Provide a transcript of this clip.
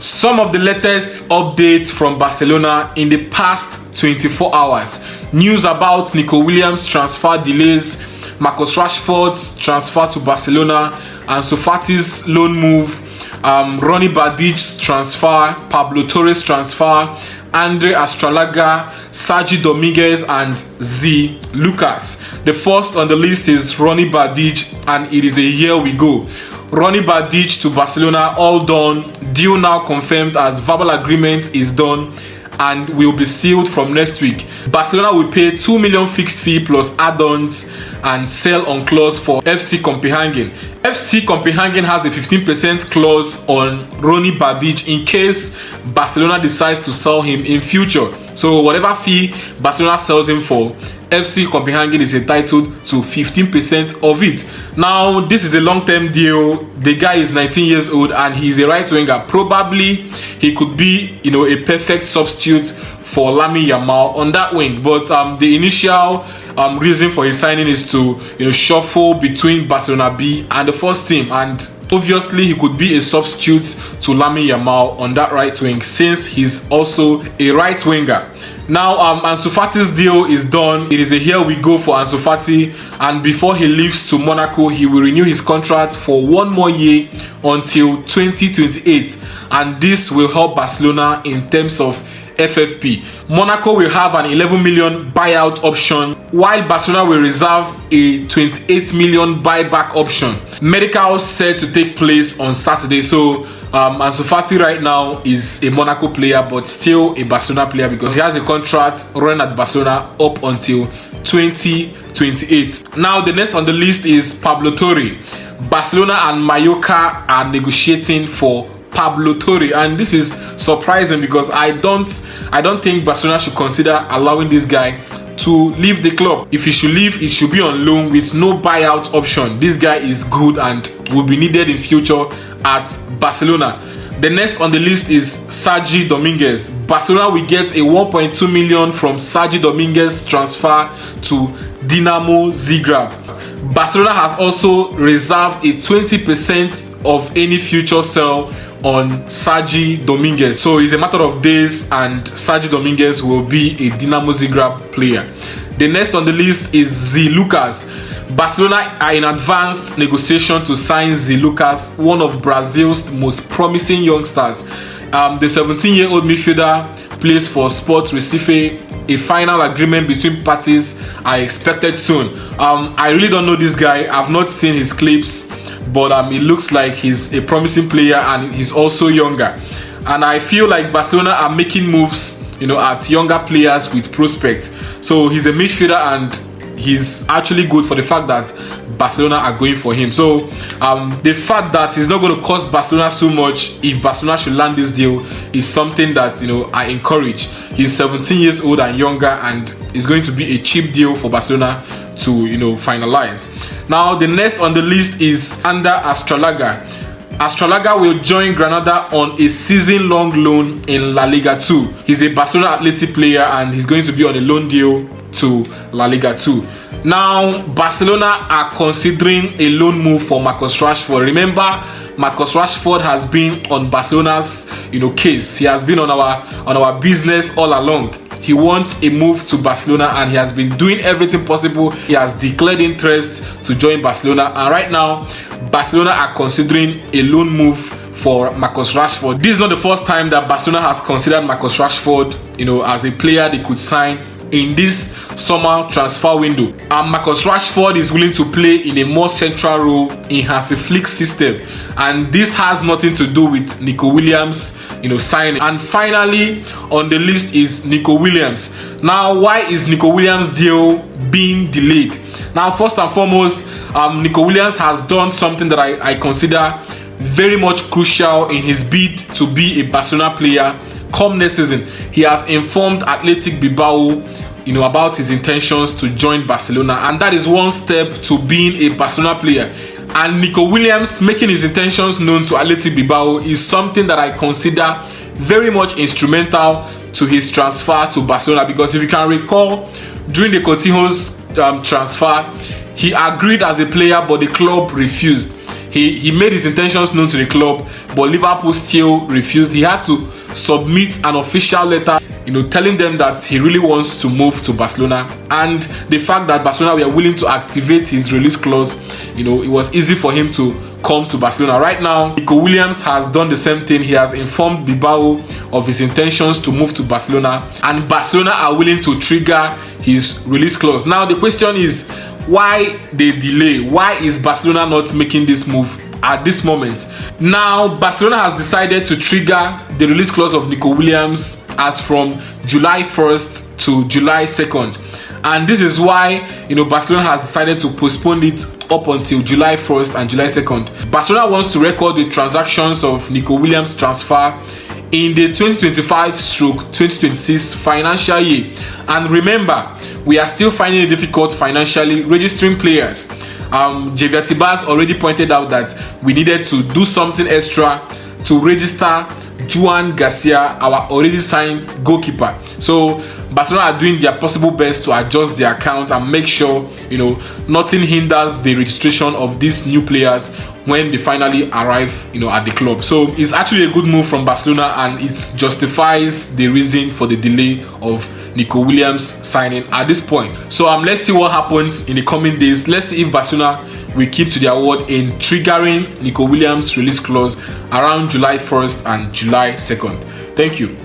Some of the latest updates from Barcelona in the past 24 hours. News about Nico Williams' transfer delays, Marcus Rashford's transfer to Barcelona, Ansuati's loan move, Ronnie Badij's transfer, Pablo Torres' transfer, Andr Astaga, Sergi Dominguez, and Z Lucas. The first on the list is Ronnie Badij, and it is a here we go. Ronnie Badij to Barcelona, all done. Deal now confirmed as verbal agreement is done and will be sealed from next week. Barcelona will pay 2 million fixed fee plus add-ons and sell on clause for FC Copenhagen. FC Copenhagen has a 15% clause on Ronnie Badij in case Barcelona decides to sell him in future. So whatever fee Barcelona sells him for, FC Copenhagen is entitled to 15% of it. Now, this is a long-term deal. The guy is 19 years old and he's a right winger. Probably he could be, a perfect substitute for Lamine Yamal on that wing. But the initial reason for his signing is to, shuffle between Barcelona B and the first team, and obviously he could be a substitute to Lamine Yamal on that right wing since he's also a right winger. Now, Ansu Fati's deal is done. It is a here we go for Ansu Fati, and before he leaves to Monaco, he will renew his contract for 1 more year until 2028, and this will help Barcelona in terms of FFP. Monaco will have an 11 million buyout option, while Barcelona will reserve a 28 million buyback option. Medicals said to take place on Saturday, so Ansu Fati right now is a Monaco player but still a Barcelona player because he has a contract running at Barcelona up until 2028. Now the next on the list is Pablo Torre. Barcelona and Mallorca are negotiating for Pablo Torre, and this is surprising because I don't think Barcelona should consider allowing this guy to leave the club. If he should leave, it should be on loan with no buyout option. This guy is good and will be needed in future at Barcelona. The next on the list is Sergi Dominguez. Barcelona will get a 1.2 million from Sergi Dominguez transfer to Dinamo Zagreb. Barcelona has also reserved a 20% of any future sale on Sergi Dominguez. So it's a matter of days and Sergi Dominguez will be a Dinamo Zagreb player. The next on the list is Z Lucas. Barcelona are in advanced negotiation to sign Z Lucas, one of Brazil's most promising youngsters. The 17-year-old midfielder plays for Sport Recife. A final agreement between parties are expected soon. I really don't know this guy. I've not seen his clips, but it looks like he's a promising player and he's also younger. And I feel like Barcelona are making moves, at younger players with prospect. So he's a midfielder and he's actually good for the fact that Barcelona are going for him. So the fact that he's not going to cost Barcelona so much if Barcelona should land this deal is something that I encourage. He's 17 years old and younger, and it's going to be a cheap deal for Barcelona to finalize. Now the next on the list is Andr Astaga. Astaga will join Granada on a season-long loan in La Liga 2. He's a Barcelona Athletic player and he's going to be on a loan deal to La Liga 2. Now, Barcelona are considering a loan move for Marcus Rashford. Remember, Marcus Rashford has been on Barcelona's case. He has been on our business all along. He wants a move to Barcelona and he has been doing everything possible. He has declared interest to join Barcelona, and right now Barcelona are considering a loan move for Marcus Rashford. This is not the first time that Barcelona has considered Marcus Rashford, as a player they could sign in this summer transfer window. Marcus Rashford is willing to play in a more central role in Hansi Flick's system, and this has nothing to do with Nico Williams, signing. And finally on the list is Nico Williams. Now, why is Nico Williams' deal being delayed? Now, first and foremost, Nico Williams has done something that I consider very much crucial in his bid to be a Barcelona player come next season. He has informed Athletic Bilbao about his intentions to join Barcelona, and that is one step to being a Barcelona player. And Nico Williams making his intentions known to Athletic Bilbao is something that I consider very much instrumental to his transfer to Barcelona, because if you can recall, during the Coutinho's transfer, he agreed as a player but the club refused. He made his intentions known to the club, but Liverpool still refused. He had to submit an official letter, telling them that he really wants to move to Barcelona, and the fact that Barcelona were willing to activate his release clause, it was easy for him to come to Barcelona. Right now, Nico Williams has done the same thing. He has informed Bilbao of his intentions to move to Barcelona, and Barcelona are willing to trigger his release clause. Now the question is, why the delay? Why is Barcelona not making this move at this moment? Now Barcelona has decided to trigger the release clause of Nico Williams as from July 1st to July 2nd, and this is why Barcelona has decided to postpone it up until July 1st and July 2nd. Barcelona wants to record the transactions of Nico Williams' transfer in the 2025/2026 financial year. And remember, we are still finding it difficult financially registering players. Javier Tebas already pointed out that we needed to do something extra to register Juan Garcia, our already signed goalkeeper. So Barcelona are doing their possible best to adjust their accounts and make sure nothing hinders the registration of these new players when they finally arrive at the club. So it's actually a good move from Barcelona, and it justifies the reason for the delay of Nico Williams signing at this point. So let's see what happens in the coming days. Let's see if Barcelona will keep to their word in triggering Nico Williams' release clause around July 1st and July 2nd. Thank you.